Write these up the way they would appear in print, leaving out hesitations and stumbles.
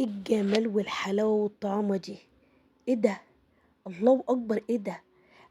ايه الجمال والحلاوة والطعامة دي؟ ايه ده؟ الله اكبر، ايه ده؟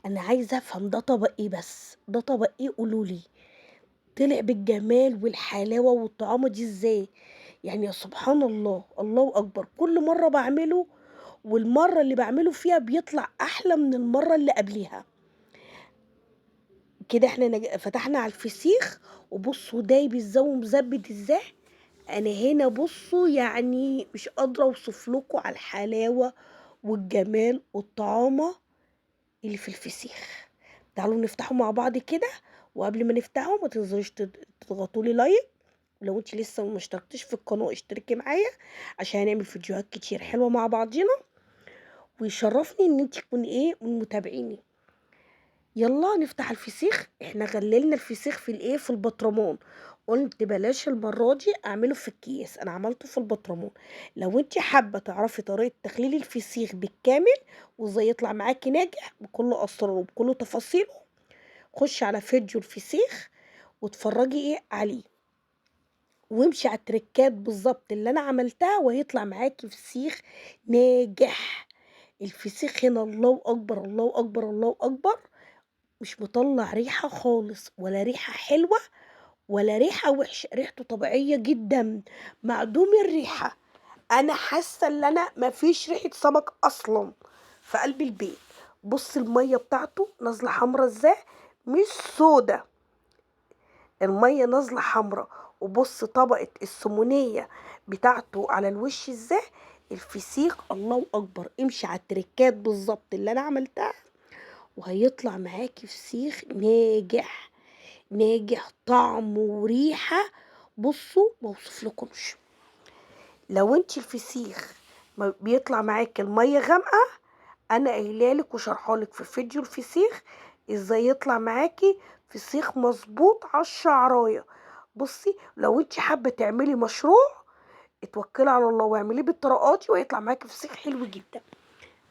انا عايزة افهم ده طبق ايه، بس ده طبق ايه؟ قولولي. طلع بالجمال والحلاوة والطعامة دي ازاي؟ يعني يا سبحان الله، الله اكبر. كل مرة بعمله والمرة اللي بعمله فيها بيطلع احلى من المرة اللي قبليها. كده احنا فتحنا على الفسيخ، وبصوا دايب ازاي ومزبد ازاي. انا هنا بصوا يعني مش قادره اوصف لكم على الحلاوه والجمال والطعامه اللي في الفسيخ. تعالوا نفتحه مع بعض كده. وقبل ما نفتحه ما تنسوش تضغطوا لي لايك. ولو انت لسه ما اشتركتش في القناه اشتركي معايا، عشان هنعمل فيديوهات كتير حلوه مع بعضينا. ويشرفني ان انت تكوني من متابعيني. يلا نفتح الفسيخ. احنا غللنا الفسيخ في في البطرمان. قلت بلاش المرة دي اعمله في الكيس، انا عملته في البطرمان. لو انت حابة تعرفي طريقة تخليل الفسيخ بالكامل وازاي يطلع معاكي ناجح بكل اسراره وبكل تفاصيله، خشي على فيديو الفسيخ واتفرجي عليه، وامشي على التركات بالظبط اللي انا عملتها، وهيطلع معاكي فسيخ ناجح. الفسيخ هنا الله اكبر، الله اكبر، الله اكبر. مش مطلع ريحة خالص، ولا ريحة حلوة ولا ريحة وحشة، ريحته طبيعية جدا، معدوم الريحة. انا حاسة ان انا مفيش ريحة سمك اصلا في قلب البيت. بص المية بتاعته نازلة حمرا ازاي، مش سودة، المية نازلة حمرا. وبص طبقة السمونية بتاعته على الوش ازاي. الفسيخ الله اكبر. امشي على التركات بالظبط اللي انا عملتها، وهيطلع معاكي فسيخ ناجح، ناجح طعم وريحة. بصوا ما اوصفلكمش. لو انت الفسيخ بيطلع معاكي المية غامقة، انا قايلالك وشرحالك في فيديو الفسيخ ازاي يطلع معاكي فسيخ مظبوط على الشعراية. بصي لو انت حابة تعملي مشروع، اتوكلي على الله واعمليه بالطريقة دي وهيطلع معاكي فسيخ حلو جدا.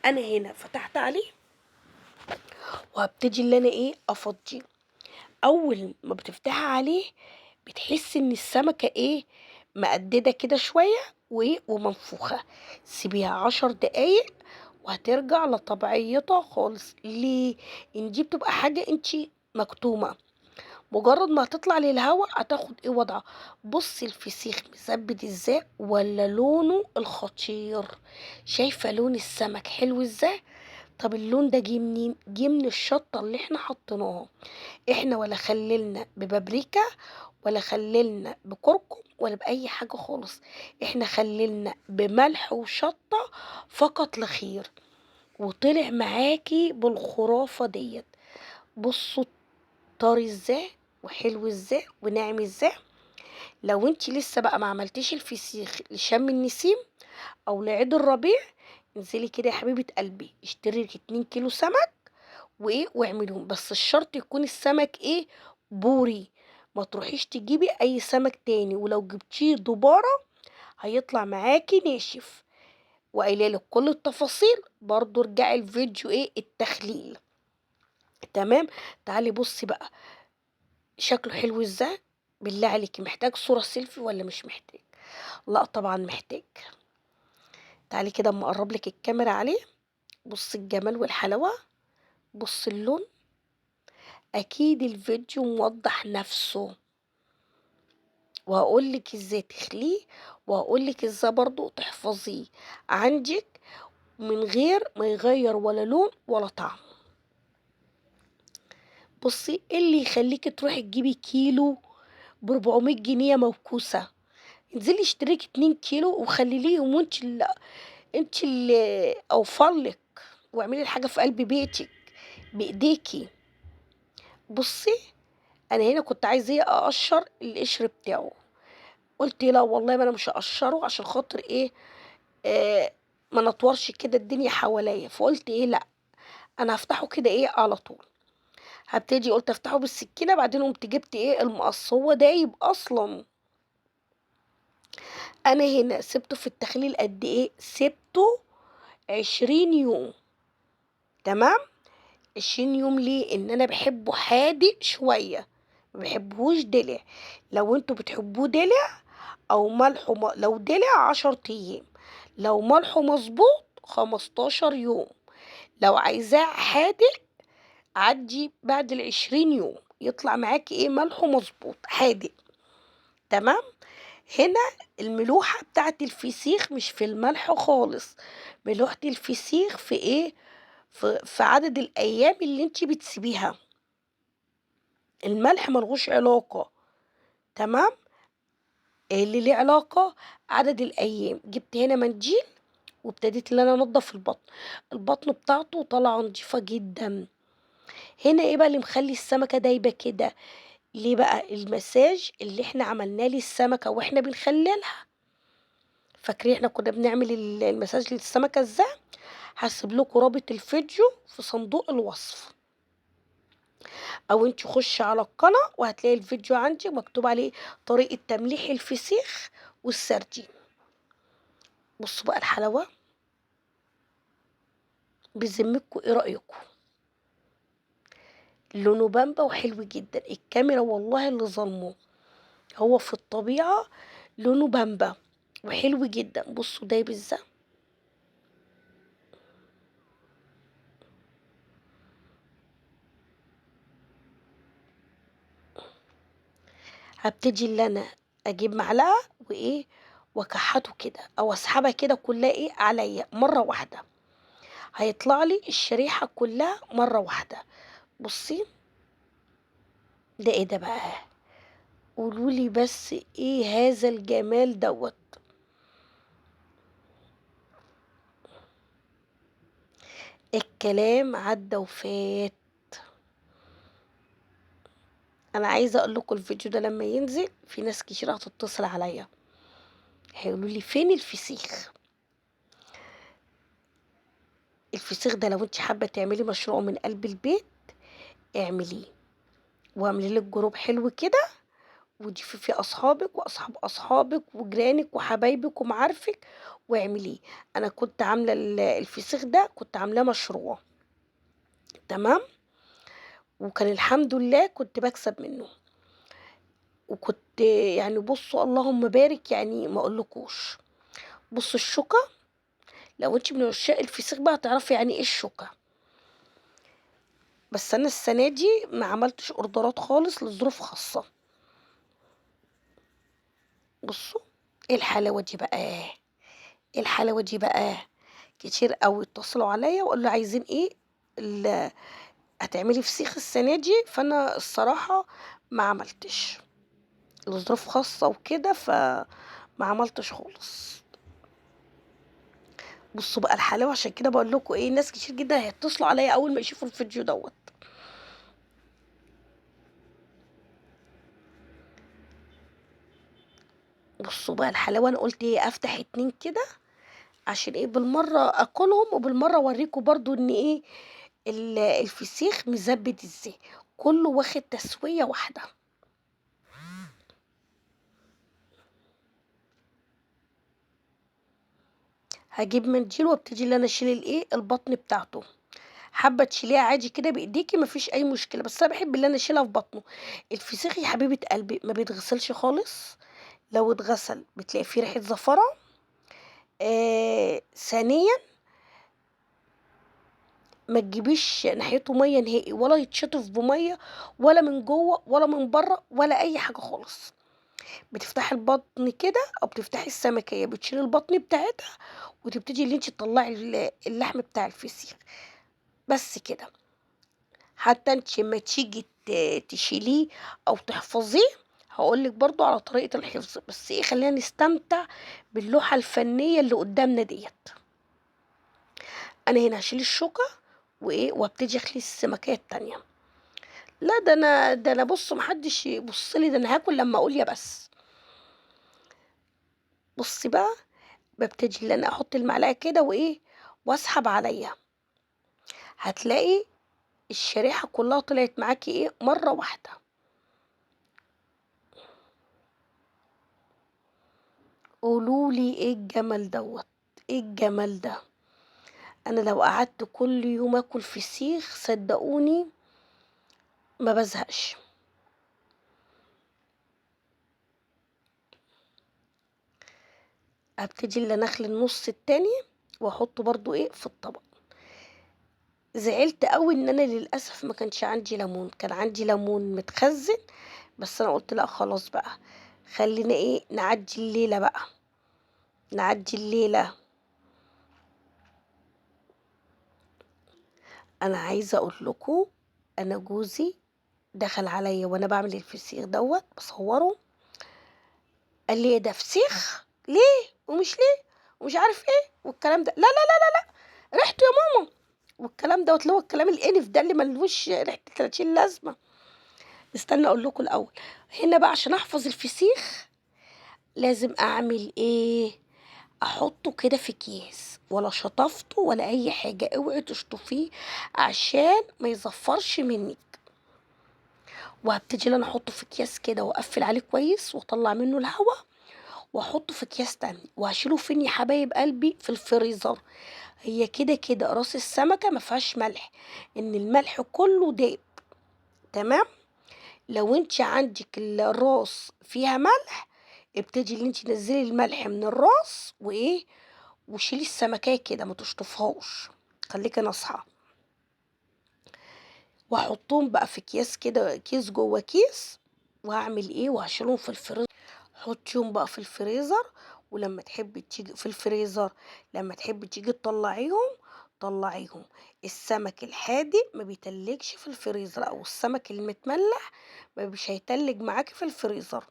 انا هنا فتحت عليه، وهبتدي اللي انا افضيه. اول ما بتفتحي عليه بتحسي ان السمكة مقددة كده شوية ومنفوخة. سيبيها 10 دقايق وهترجع لطبيعيتها خالص. ليه؟ ان دي بتبقى حاجة انتي مكتومة، مجرد ما هتطلع للهواء هتاخد وضعها. بصي الفسيخ مثبت ازاي، ولا لونه الخطير. شايفة لون السمك حلو ازاي. طب اللون ده جه منين؟ جه من الشطة اللي احنا حطيناها. احنا ولا خللنا ببابريكا ولا خللنا بكركم ولا بأي حاجة خالص. احنا خللنا بملح وشطة فقط لا خير، وطلع معاكي بالخرافة ديت. بصوا طري ازاي وحلو ازاي وناعم ازاي. لو انتي لسه بقى ما عملتيش الفسيخ لشم النسيم او لعيد الربيع، انزلي كده يا حبيبة قلبي اشتري لك 2 كيلو سمك واعمليهم. بس الشرط يكون السمك بوري. ما تروحيش تجيبي اي سمك تاني، ولو جبتيه دبارة هيطلع معاكي ناشف. وقايلالك كل التفاصيل برضو، ارجعي الفيديو التخليل. تمام. تعالي بصي بقى شكله حلو ازاي. بالله عليكي محتاج صورة سيلفي ولا مش محتاج؟ لا طبعا محتاج. تعالي كده اما اقرب لك الكاميرا عليه. بص الجمال والحلاوة، بص اللون. اكيد الفيديو موضح نفسه، وهقولك ازاي تخليه، وهقولك ازاي برضو تحفظيه عندك من غير ما يغير ولا لون ولا طعم. بصي ايه اللي يخليكي تروحي تجيبي كيلو ب400 جنيه موكوسة؟ انزلي اشتريكي 2 كيلو وخليليهم، انت اللي اوفرلك، واعملي الحاجة في قلب بيتك بايديكي. بصي انا هنا كنت عايزة اقشر القشر بتاعه، قلت لا والله ما انا مش هقشره عشان خاطر آه ما نطورش كده الدنيا حواليا. فقلت لا، انا هفتحه كده على طول. هبتدي قلت افتحه بالسكينه، بعدين قمت جبت المقص، هو دايب اصلا. انا هنا سبته في التخليل قد سبته 20 يوم. تمام. 20 يوم. ليه؟ ان انا بحبه حادق شويه، ما بحبهوش دلع. لو انتوا بتحبوه دلع او ملح لو دلع 10 ايام، لو ملحه مظبوط 15 يوم، لو عايزاه حادق عدّي بعد ال20 يوم، يطلع معاكِ ملحه مضبوط حادق، تمام؟ هنا الملوحة بتاعة الفسيخ مش في الملح خالص، ملوحة الفسيخ في في عدد الأيام اللي أنتِ بتسيبيها، الملح ما لهوش علاقة، تمام؟ اللي ليه علاقة عدد الأيام. جبت هنا منديل وابتديت إن أنا أنضّف البطن بتاعته طالعة نضيفة جدًا. هنا بقى اللي مخلّي السمكة دايبة كده، ليه بقى؟ المساج اللي إحنا عملناه للسمكة وإحنا بنخلّلها، فاكرين إحنا كنا بنعمل المساج للسمكة إزاي؟ هاسيب لكم رابط الفيديو في صندوق الوصف، أو أنتِ خُشّي على القناة وهتلاقي الفيديو عندي مكتوب عليه طريقة تمليح الفسيخ والسردين. بُصّوا بقى الحلاوة، بذمتكم إيه رأيكم؟ لونه بامبا وحلو جدًا، الكاميرا والله اللي ظالماه، هو في الطبيعة لونه بامبا وحلو جدًا، بُصّوا دايب إزاي. هابتدي اللي أنا أجيب معلقة وأكحّته كده أو أسحبها كده كلّها عليّا مرّة واحدة، هيطلع لي الشريحة كلّها مرّة واحدة. بُصّي، ده إيه ده بقى؟ قولوا لي بس إيه هذا الجمال دوّة! الكلام عدّى وفات. أنا عايزة أقول لكم الفيديو ده لمّا ينزل في ناس كتير هتتصل عليّا، هيقولوا لي: "فين الفسيخ؟" الفسيخ ده لو أنتِ حابة تعملي مشروع من قلب البيت اعمليه، واعملي لِك جروب حلو كده وضيفي فيه أصحابِك وأصحاب أصحابِك وجيرانِك وحبايبِك ومعارفِك واعمليه. أنا كنت عاملة الفسيخ ده كنت عاملاه مشروع، تمام، وكان الحمد لله كنت باكسب منه، وكنت يعني بُصّوا اللهم بارك يعني ما أقولكوش. بُصّوا الشوكة، لو أنتِ من عشاق الفسيخ بقى هتعرفي يعني إيه الشوكة، بس أنا السنة دي ما عملتش أوردرات خالص لظروف خاصة. بُصّوا، إيه الحلاوة دي بقى، إيه الحلاوة دي بقى! كتير أوي اتصلوا عليَّ وقالوا لي عايزين هتعملي فسيخ السنة دي؟ فأنا الصراحة ما عملتش، لظروف خاصة وكده فما عملتش خالص. بُصّوا بقى الحلاوة، عشان كده باقول لكم ناس كتير جدًا هيتصلوا عليَّ أول ما يشوفوا الفيديو دوّة. بُصّوا بقى الحلاوة، أنا قُلت أفتح 2 كده عشان بالمرّة آكلهم وبالمرّة أورّيكم برضه إن الفسيخ مزبِّت إزاي، كُلّه واخد تسوية واحدة. هاجيب منديل وابتدي اللي أنا أشيل البطن بتاعته، حابة تشيليها عادي كده بإيديكِ ما فيش أي مشكلة، بس أنا باحب اللي أنا أشيلها في بطنه. الفسيخ يا حبيبة قلبي ما بيتغسلش خالص، لو اتغسل بتلاقي فيه ريحة زفرة. ثانيًا ما تجيبيش ناحيته مَيّة نهائي، ولا يتشطف بمَيّة ولا من جوّه ولا من برّه ولا أي حاجة خالص. بتفتحي البطن كده أو بتفتحي السمكية، بتشيلي البطن بتاعتها وتبتدي اللي أنتِ تطلّعي اللحم بتاع الفسيخ، بس كده. حتى أنتِ أمّا تيجي تشيليه أو تحفظيه، هاقول لِك برضه على طريقة الحفظ، بس خلّينا نستمتع باللوحة الفنية اللي قدّامنا ديّة. أنا هنا هاشيل الشوكة وابتدي أخلي السمكية التانية. لا ده أنا بُصّوا ما حدّش يبُص لي، ده أنا هاكل لمّا أقول يا بس. بُصّي بقى، بابتدي اللي أنا أحُط المعلقة كده وأسحب عليّا، هتلاقي الشريحة كلّها طلعت معاكِ مرّة واحدة. قولوا لي إيه الجمال دوّة، إيه الجمال ده! أنا لو قعدت كل يوم آكل فسيخ صدقوني ما بازهقش. ابتدي اللي انخل النص التاني واحطه برضو ايه في الطبق. زعلت قوي ان انا للاسف ما كانش عندي ليمون، كان عندي ليمون متخزن، بس انا قلت لا خلاص بقى، خلينا ايه نعدي الليله بقى، نعدي الليله. انا عايزه اقول لكم، انا جوزي دخل عليا وانا بعمل الفسيخ دوت بصوره، قال لي: إيه ده فسيخ ليه ومش ليه ومش عارف ايه والكلام ده، لا لا لا لا ريحته يا ماما، والكلام دوت اللي هو الكلام الانف ده اللي ملوش ريحه 30 لازمه. استنى اقول لكم الاول، هنا بقى عشان احفظ الفسيخ لازم اعمل ايه؟ احطه كده في اكياس، ولا شطفته ولا اي حاجه، اوعي تشطفيه عشان ما يزفرش منك. وهبتدي انا احطه في اكياس كده واقفل عليه كويس واطلع منه الهواء، واحطه في اكياس تانية وهشيله فين يا حبايب قلبي؟ في الفريزر. هي كده كده راس السمكه ما فيهاش ملح، ان الملح كله داب. تمام. لو انت عندك الراس فيها ملح، ابتدي اللي انت تنزلي الملح من الراس وايه، وشيلي السمكية كده ما تشطفهاش، خليكي ناصحة. واحطهم بقى في اكياس كده، كيس جوه كيس، وهعمل ايه وهشيلهم في الفريزر. حطيهم بقى في الفريزر، ولما تحبي تيجي في الفريزر، لما تحبي تيجي تطلعيهم طلعيهم. السمك الحادق ما بيتلجش في الفريزر، او السمك المتملح ما مش هيتلج معاكي في الفريزر.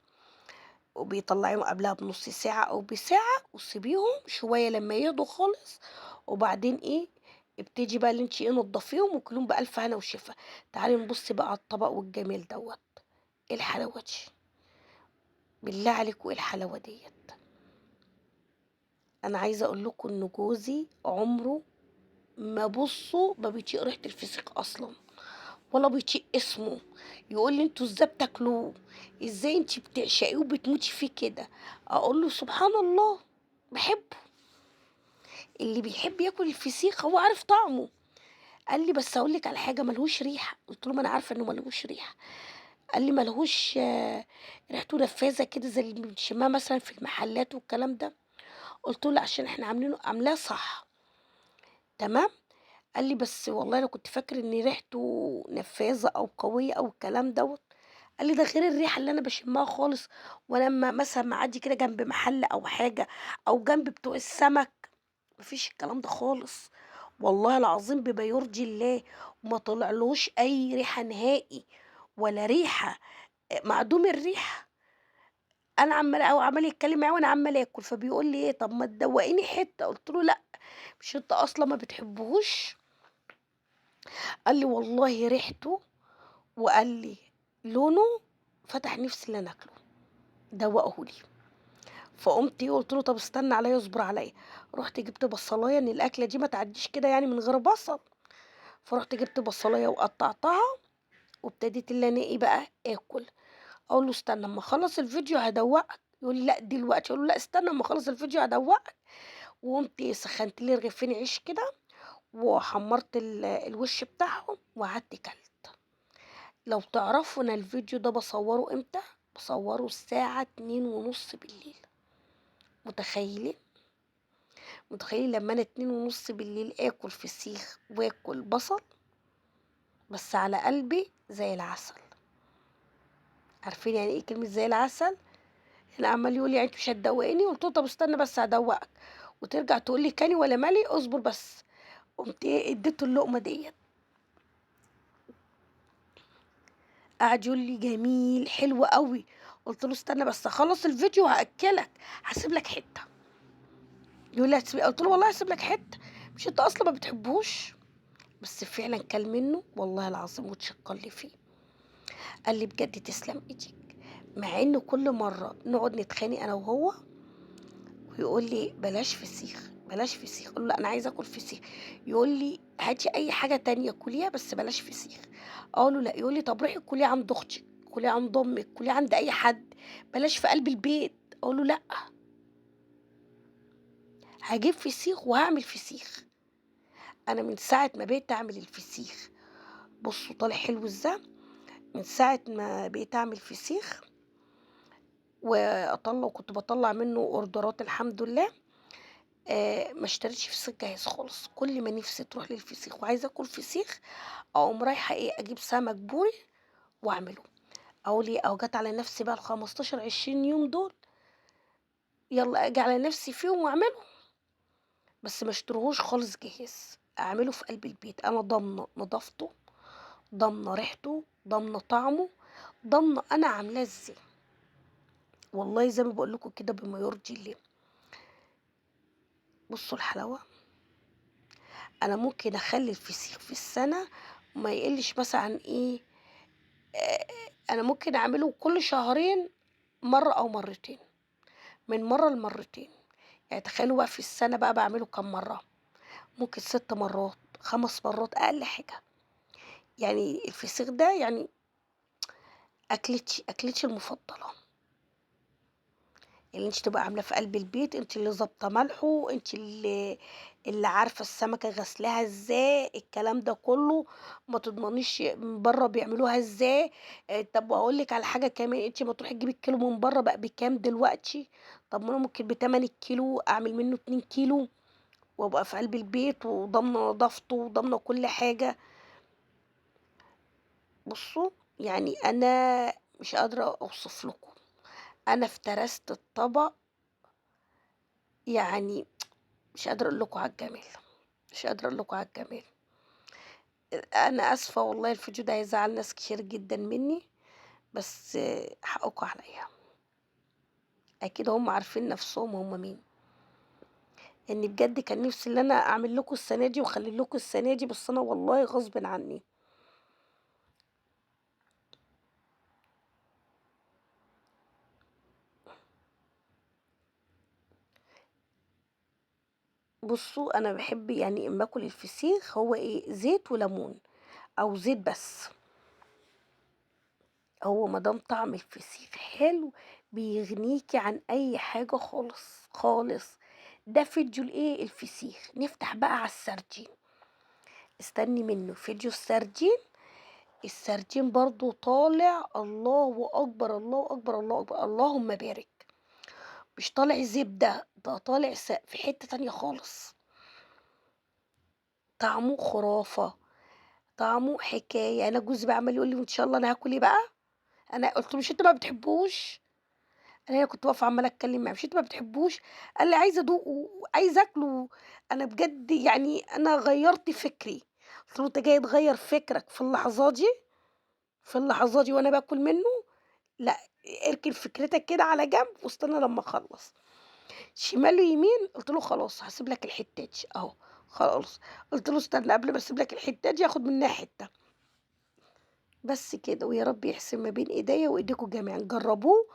وبيطلعيهم قبلها بنص ساعة أو بساعة، وسيبيهم شوية لما يهدوا خالص. وبعدين ايه، ابتدي بقى اللي انتي ايه نضفيهم وكلهم بألف هنا وشفا. تعالي نبص بقى على الطبق والجمال دوت. ايه الحلاوة دي؟ بالله عليكم ايه الحلاوة ديت؟ انا عايزة اقول لكم ان جوزي عمره ما بصوا ما بيطيق ريحة الفسيخ اصلا، ولا بيطيق اسمه. يقول لي: انتوا ازاي بتاكلوه؟ ازاي انتي بتعشقيه وبتموتي فيه كده؟ اقول له: سبحان الله، بحبه. اللي بيحب ياكل الفسيخ هو عارف طعمه. قال لي: بس اقول لك على حاجه، ملهوش ريحه. قلت له: ما انا عارفه انه ملهوش ريحه. قال لي: ملهوش ريحته نفاذه كده زي اللي بنشمها مثلا في المحلات والكلام ده. قلت له: لا، عشان احنا عاملاه صح. تمام. قال لي: بس والله انا كنت فاكر ان ريحته نفاذه او قويه او الكلام دوت. قال لي: ده غير الريحه اللي انا بشمها خالص، ولما مثلا معدي كده جنب محل او حاجه، او جنب بتوع السمك، مفيش الكلام ده خالص. والله العظيم بما يرضي الله، وما طلعلوش اي ريحه نهائي، ولا ريحه، معدوم الريحه. انا عمال او عمال يتكلم معايا وانا عمال اكل، فبيقول لي: ايه، طب ما تدوقيني حته. قلت له: لا، مش انت اصلا ما بتحبهوش؟ قال لي: والله ريحته، وقال لي لونه فتح نفسي اللي انا اكله، دوقه لي. فقمت قلت له: طب استنى عليا، اصبر عليا. رحت جبت بصلايه، ان الاكله دي ما تعديش كده يعني من غير بصل. فرحت جبت بصلايه وقطعتها، وابتديت اللي انا ايه بقى اكل. اقول له: استنى اما اخلص الفيديو هدوقك. يقول لي: لا دلوقتي. اقول له: لا استنى اما اخلص الفيديو هدوقك. وقمت سخنت لي رغيفين عيش كده، وحمرت الوش بتاعهم وقعدت كلت. لو تعرفوا انا الفيديو ده بصوره امتى؟ بصوره الساعة 2:30 بالليل. متخيلين؟ متخيلين لما انا 2:30 بالليل اكل فسيخ واكل بصل؟ بس على قلبي زي العسل. عارفين يعني ايه كلمة زي العسل؟ هنا عمال يقول لي: يعني انت مش هتدوقيني؟ قلت له: طب استنى بس هدوقك، وترجع تقول لي كاني ولا مالي، اصبر بس. قمت ايه اديته اللقمة ديت. قعد يقول لي: جميل، حلو قوي. قلت له: استنى بس اخلص الفيديو وهاكلك، هسيب لك حته. يقول لي: هتسيب؟ قلت له: والله هسيب لك حته، مش انت اصلا ما بتحبوش؟ بس فعلا كل منه والله العظيم وتشكر لي فيه. قال لي: بجد تسلم ايدك. مع انه كل مره نقعد نتخانق انا وهو، ويقول لي: بلاش فسيخ بلاش فسيخ. اقول له: لا انا عايزه اكل فسيخ. يقول لي: هاتي اي حاجه تانية كليها بس بلاش فسيخ. اقول له: لا. يقول لي: طب روحي كلي عند اختك، كلي عند امك، كلي عند اي حد، بلاش في قلب البيت. اقول له: لا، هجيب فسيخ وهعمل فسيخ. انا من ساعه ما بقيت اعمل الفسيخ، بصوا طالع حلو ازاي. من ساعه ما بقيت اعمل فسيخ وكنت باطلّع منه أوردرات الحمد لله. ما اشتريتش فسيخ جاهز خالص، كل ما نِفسي تروح للفسيخ وعايزة آكل فسيخ، أقوم رايحة إيه، أجيب سمك بوري وأعمله. أقول إيه، أهو جات على نفسي بقى ال15، 20 يوم دول، يالّا آجي على نفسي فيهم وأعمله، بس ما اشتريهوش خالص جاهز، أعمله في قلب البيت، أنا ضامنة نضافته، ضامنة ريحته، ضامنة طعمه، ضامنة أنا عاملاه إزاي، والله زي ما باقول لكم كده بما يرضي الله. بُصّوا الحلاوة، أنا ممكن أخلّي الفسيخ في السنة ما يقلّش مثلًا عن إيه، آآ أنا ممكن أعمله كل شهرين مرّة أو مرّتين، من مرّة لمرّتين، يعني تخيّلوا بقى في السنة بقى باعمله كام مرّة، ممكن 6 مرّات، 5 مرّات أقل حاجة. يعني الفسيخ ده يعني أكلتي المفضلة، اللي أنتِ تبقى عاملاه في قلب البيت، أنتِ اللي ضابطة ملحه، أنتِ اللي عارفة السمكة غسلاها إزاي، الكلام ده كله، ما تضمنيش من برّه بيعملوها إزاي. طب وهاقول لِك على حاجة كمان، أنتِ أمّا تروحي تجيبي الكيلو من برّه بقى بكام دلوقتي، طب ما أنا ممكن بتمن الكيلو أعمل منه 2 كيلو وأبقى في قلب البيت وضامنة نضافته وضامنة كل حاجة. بُصّوا، يعني أنا مش قادرة أوصف لكم، أنا افترست الطبق، يعني مش قادرة أقول لكم على الجمال، مش قادرة أقول لكم على الجمال. أنا آسفة والله الفيديو ده هيزعّل ناس كتير جدًا منّي، بس حقكم عليّا، أكيد هُم عارفين نَفْسهم هُم مين، إني بجد كان نِفْسي اللي أنا أعمل لكم السنة دي وأخلّي لكم السنة دي، بس أنا والله غصبٍ عني. بُصّوا، أنا باحب يعني أمّا آكل الفسيخ هو إيه، زيت وليمون أو زيت بس. هو ما دام طعم الفسيخ حلو بيغنيكِ عن أي حاجة خالص، خالص. ده فيديو الإيه، الفسيخ. نفتح بقى على السردين، استني منه فيديو السردين. السردين برضه طالع الله أكبر، الله أكبر، الله أكبر، اللهم بارك. مش طالع زبدة، ده طالع في حتة تانية خالص. طعمه خرافة، طعمه حكاية. أنا جوزي بقى عمال يقول لي: "وإن شاء الله أنا هاكل إيه بقى؟" أنا قُلت له: "مش أنت ما بتحبوش؟" أنا كنت واقفة عمّالة أتكلّم معاه، "مش أنتِ ما بتحبوش؟" قال لي: "عايزة أدوقه وعايزة آكله." أنا بجد يعني أنا غيّرت فكري، قُلت له: "أنت جاي تغيّر فكرك في اللحظة دي، في اللحظة دي وأنا باكل منه؟ لأ، اركن فكرتك كده على جنب واستنى لمّا أخلّص." شمال ويمين، قُلت له: "خلاص هاسيب لك الحتّة دي أهو، خلاص." قُلت له: "استنى قبل ما أسيب لك الحتّة دي آخُد منها حتّة." بس كده، ويا رب يحسن ما بين إيديّا وإيديكم جميعًا، جرّبوه